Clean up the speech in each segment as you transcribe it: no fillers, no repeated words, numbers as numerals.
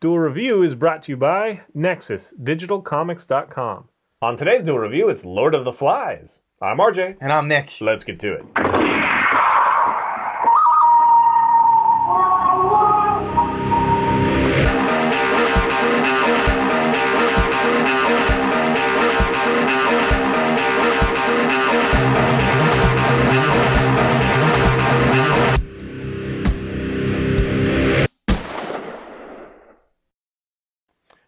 Duel Review is brought to you by NexusDigitalComics.com. On today's Duel Review, it's Lord of the Flies. I'm RJ. And I'm Nick. Let's get to it.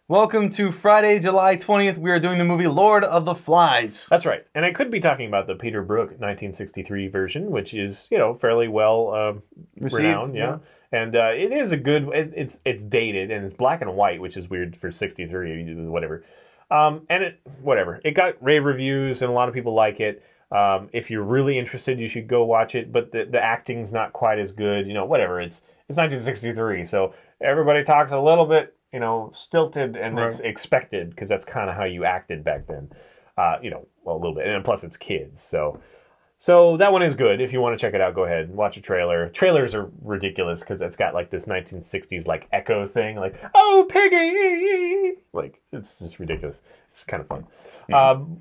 Welcome to Friday, July 20th. We are doing the movie Lord of the Flies. That's right. And I could be talking about the Peter Brook 1963 version, which is, you know, fairly well renowned. Yeah. And it is a good, it's dated and it's black and white, which is weird for 63, whatever. And it got rave reviews and a lot of people like it. If you're really interested, you should go watch it, but the acting's not quite as good, you know, whatever. It's 1963, so everybody talks a little bit, you know, stilted, and it's expected because that's kind of how you acted back then. You know, well, a little bit, and plus it's kids, so that one is good. If you want to check it out, go ahead and watch a trailer. Trailers are ridiculous because it's got like this 1960s like echo thing, like "Oh, Piggy!" Like it's just ridiculous. It's kind of fun.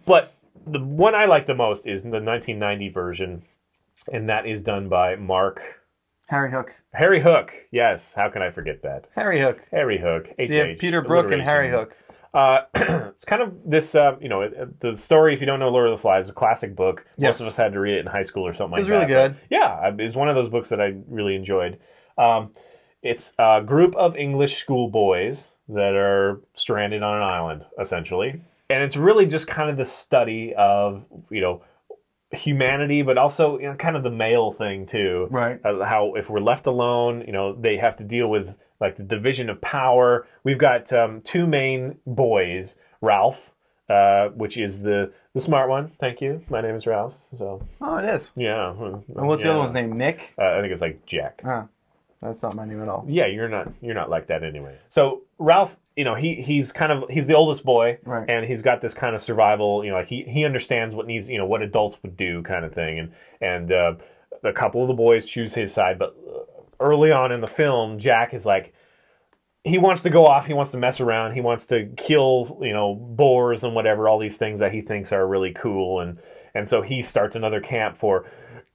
But the one I like the most is the 1990 version, and that is done by Harry Hook. Harry Hook, yes. How can I forget that? Harry Hook. Harry Hook. So you have Peter Brook and Harry Hook. It's kind of this, you know, the story, if you don't know Lord of the Flies, is a classic book. Yes. Most of us had to read it in high school or something like that. It was really good. Yeah, it's one of those books that I really enjoyed. It's a group of English schoolboys that are stranded on an island, essentially. And it's really just kind of the study of, you know, humanity, but also, you know, kind of the male thing too. Right. How if we're left alone, you know, they have to deal with like the division of power. We've got two main boys, Ralph, which is the smart one. Thank you. My name is Ralph. So. Oh, it is. Yeah. And what's the other one's name? Nick. I think it's like Jack. That's not my name at all. Yeah, you're not like that anyway. So Ralph, you know, he's the oldest boy, right, and he's got this kind of survival, you know, like he understands what needs, you know, what adults would do kind of thing, and a couple of the boys choose his side, but early on in the film, Jack is like, he wants to go off, he wants to mess around, he wants to kill, you know, boars and whatever, all these things that he thinks are really cool, and so he starts another camp for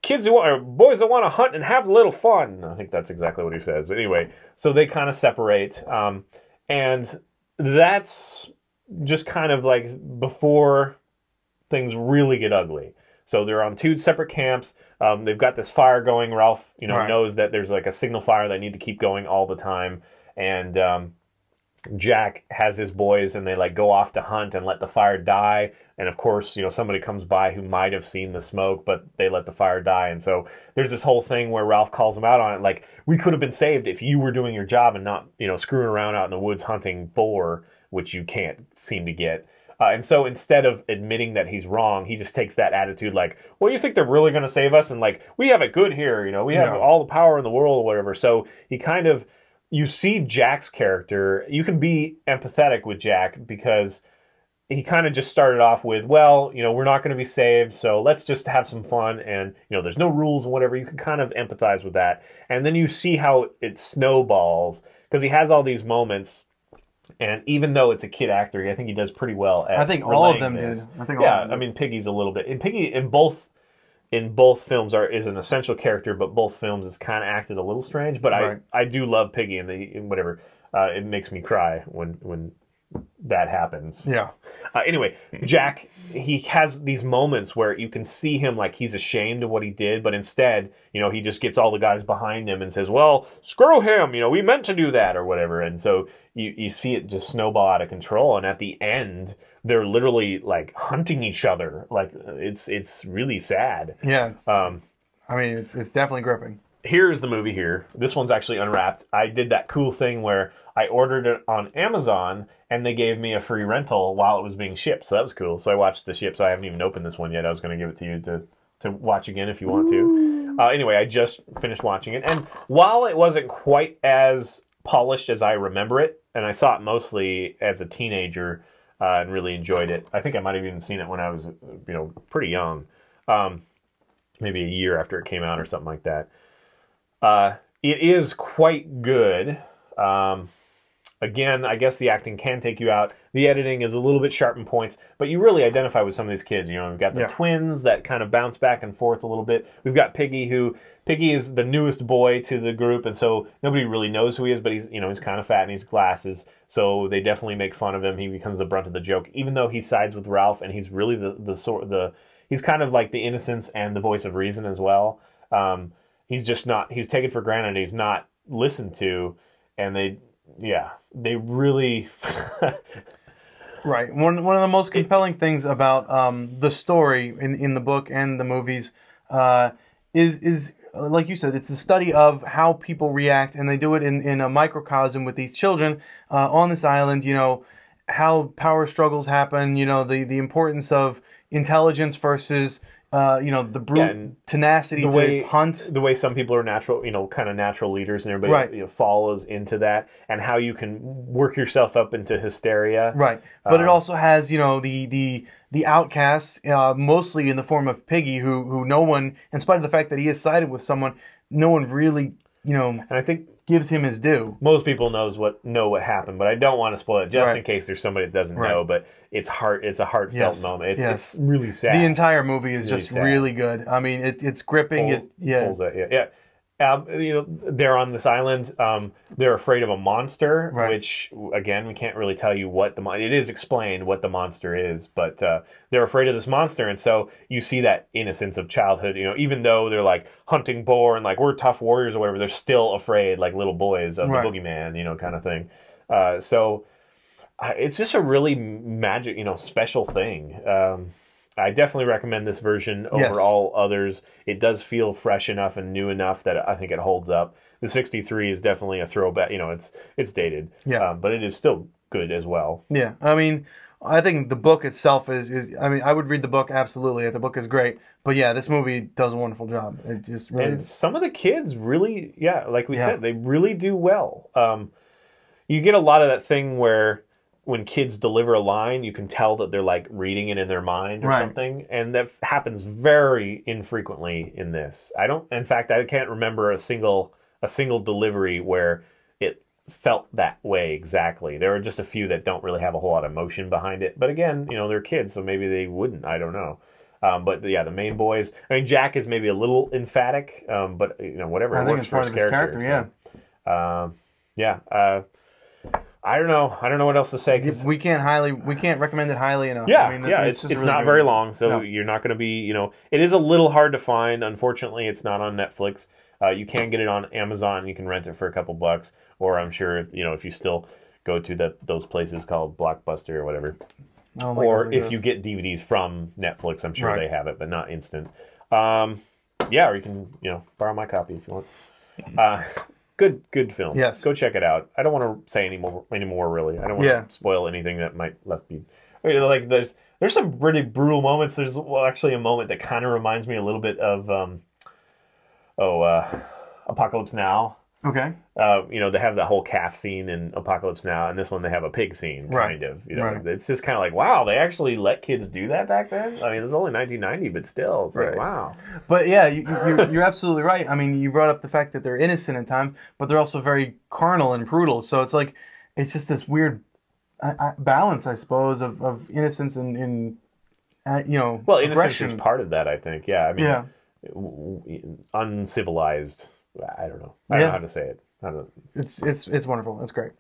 boys that want to hunt and have a little fun. I think that's exactly what he says. Anyway, so they kind of separate, and that's just kind of like before things really get ugly. So they're on two separate camps. They've got this fire going. Ralph, you know, knows that there's like a signal fire that need to keep going all the time. And Jack has his boys, and they like go off to hunt and let the fire die. And of course, you know, somebody comes by who might have seen the smoke, but they let the fire die. And so there's this whole thing where Ralph calls him out on it, like, we could have been saved if you were doing your job and not, you know, screwing around out in the woods hunting boar, which you can't seem to get. And so instead of admitting that he's wrong, he just takes that attitude like, well, you think they're really going to save us? And like, we have it good here, you know, we have all the power in the world or whatever. So he kind of, you see Jack's character, you can be empathetic with Jack because he kind of just started off with, well, you know, we're not going to be saved, so let's just have some fun, and, you know, there's no rules and whatever. You can kind of empathize with that. And then you see how it snowballs, because he has all these moments, and even though it's a kid actor, I think he does pretty well at I think all of them did. I mean, Piggy's a little bit. And Piggy, in both films, is an essential character, but both films is kind of acted a little strange. But I do love Piggy, and whatever. It makes me cry when that happens. Yeah. Anyway, Jack, he has these moments where you can see him like he's ashamed of what he did, but instead, you know, he just gets all the guys behind him and says, well, screw him, you know, we meant to do that or whatever. And so you see it just snowball out of control. And at the end, they're literally like hunting each other. Like it's really sad. Yeah. I mean, it's definitely gripping. Here's the movie here. This one's actually unwrapped. I did that cool thing where I ordered it on Amazon, and they gave me a free rental while it was being shipped. So that was cool. So I watched the ship, so I haven't even opened this one yet. I was going to give it to you to watch again if you want to. Anyway, I just finished watching it. And while it wasn't quite as polished as I remember it, and I saw it mostly as a teenager and really enjoyed it. I think I might have even seen it when I was, you know, pretty young. Maybe a year after it came out or something like that. It is quite good. Again, I guess the acting can take you out. The editing is a little bit sharp in points, but you really identify with some of these kids. You know, we've got the twins that kind of bounce back and forth a little bit. We've got Piggy, Piggy is the newest boy to the group, and so nobody really knows who he is, but he's kind of fat and he's glasses, so they definitely make fun of him. He becomes the brunt of the joke, even though he sides with Ralph, and he's really he's kind of like the innocence and the voice of reason as well. He's just not, he's taken for granted, he's not listened to, and they really right. One of the most compelling things about the story in the book and the movies is like you said, it's the study of how people react, and they do it in a microcosm with these children on this island. You know, how power struggles happen. You know, the importance of intelligence versus the brute tenacity to hunt. The way some people are natural, kind of natural leaders, and everybody follows into that, and how you can work yourself up into hysteria. Right, but it also has the outcasts, mostly in the form of Piggy, who no one, in spite of the fact that he has sided with someone, no one really and I think gives him his due. Most people know what happened, but I don't want to spoil it just in case there's somebody that doesn't know. But it's a heartfelt moment. It's really sad. The entire movie is really just sad. Really good. I mean, it's gripping. Pulls it, they're on this island. They're afraid of a monster, which again we can't really tell you what it is explained what the monster is, but they're afraid of this monster, and so you see that innocence of childhood. Even though they're like hunting boar and like we're tough warriors or whatever, they're still afraid like little boys of the boogeyman, kind of thing. So it's just a really magic, special thing. I definitely recommend this version over all others. It does feel fresh enough and new enough that I think it holds up. The 63 is definitely a throwback. It's dated, but it is still good as well. Yeah, I mean, I think the book itself is. I mean, I would read the book absolutely. The book is great, but yeah, this movie does a wonderful job. It just really. And some of the kids really, like we said, they really do well. You get a lot of that thing where, when kids deliver a line, you can tell that they're like reading it in their mind or something, and that happens very infrequently in this. In fact, I can't remember a single delivery where it felt that way exactly. There are just a few that don't really have a whole lot of emotion behind it. But again, they're kids, so maybe they wouldn't. I don't know. But the main boys. I mean, Jack is maybe a little emphatic, but whatever. I think it's part of his character. I don't know what else to say. We can't recommend it highly enough. Yeah, I mean, it's really not very long, so you're not going to be, it is a little hard to find. Unfortunately, it's not on Netflix. You can get it on Amazon. You can rent it for a couple bucks, or I'm sure if you still go to those places called Blockbuster or whatever, or if you get DVDs from Netflix, I'm sure they have it, but not instant. Or you can borrow my copy if you want. Good film. Yes. Go check it out. I don't want to say any more really. I don't want to spoil anything that might left be. Like there's some pretty brutal moments. There's actually a moment that kind of reminds me a little bit of Apocalypse Now. Okay. They have that whole calf scene in Apocalypse Now, and this one they have a pig scene, kind of. It's just kind of like, wow, they actually let kids do that back then? I mean, it was only 1990, but still, it's like, wow. But yeah, you're absolutely right. I mean, you brought up the fact that they're innocent at times, but they're also very carnal and brutal. So it's like, it's just this weird balance, I suppose, of innocence and well, innocence is part of that, I think. Yeah, I mean, uncivilized. I don't know. I don't know how to say it. It's wonderful. It's great.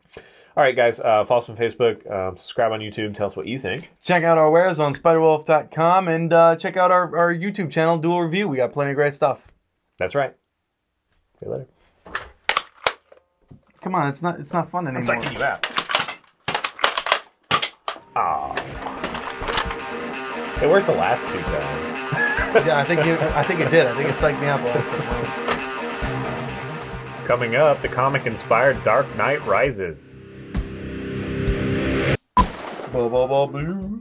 All right, guys. Follow us on Facebook. Subscribe on YouTube. Tell us what you think. Check out our wares on spiderwolf.com, and check out our YouTube channel, Duel Review. We got plenty of great stuff. That's right. See you later. Come on, it's not fun anymore. It's like you out. Ah. It worked the last two times. Yeah, I think it did. I think it's like the apple. Coming up, the comic-inspired Dark Knight Rises. Blue.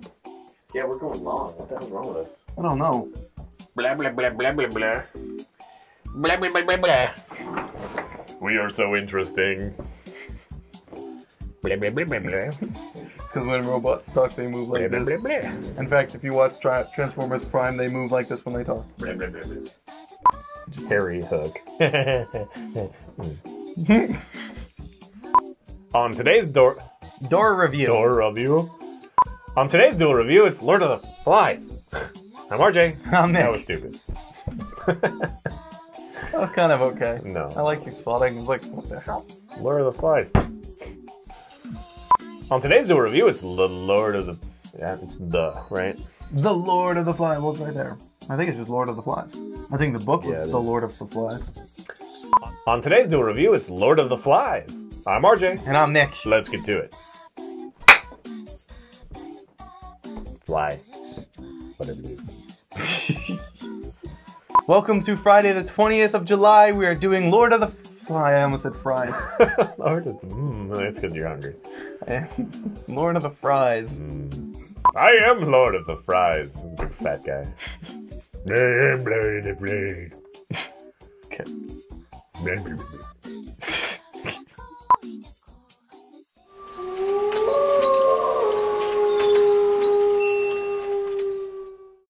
Yeah, we're going long. What the hell's wrong with us? I don't know. Blah, blah, blah, blah, blah, blah. Blah, blah, blah, blah, blah. We are so interesting. Blah, blah, blah, blah, blah. Because when robots talk, they move like blah, this. blah, blah, blah. In fact, if you watch Transformers Prime, they move like this when they talk. Blah, blah, blah, blah. Harry Hook. On today's Door review. On today's Duel review, it's Lord of the Flies. I'm RJ. I'm Nick. That was stupid. That was kind of okay. No. I like exploding. I was like, what the hell? Lord of the Flies. On today's Duel review, it's the Lord of the... Yeah, it's the, right? The Lord of the Flies. What's right there? I think it's just Lord of the Flies. I think the book was The Lord of the Flies. On today's Duel review, it's Lord of the Flies. I'm RJ. And I'm Nick. Let's get to it. Fly. Whatever it is. Welcome to Friday the 20th of July. We are doing Lord of the Fly. I almost said fries. Lord of the... that's because you're hungry. Lord of the Fries. I am Lord of the Fries. Big fat guy. I am Lord of the Fries. Okay.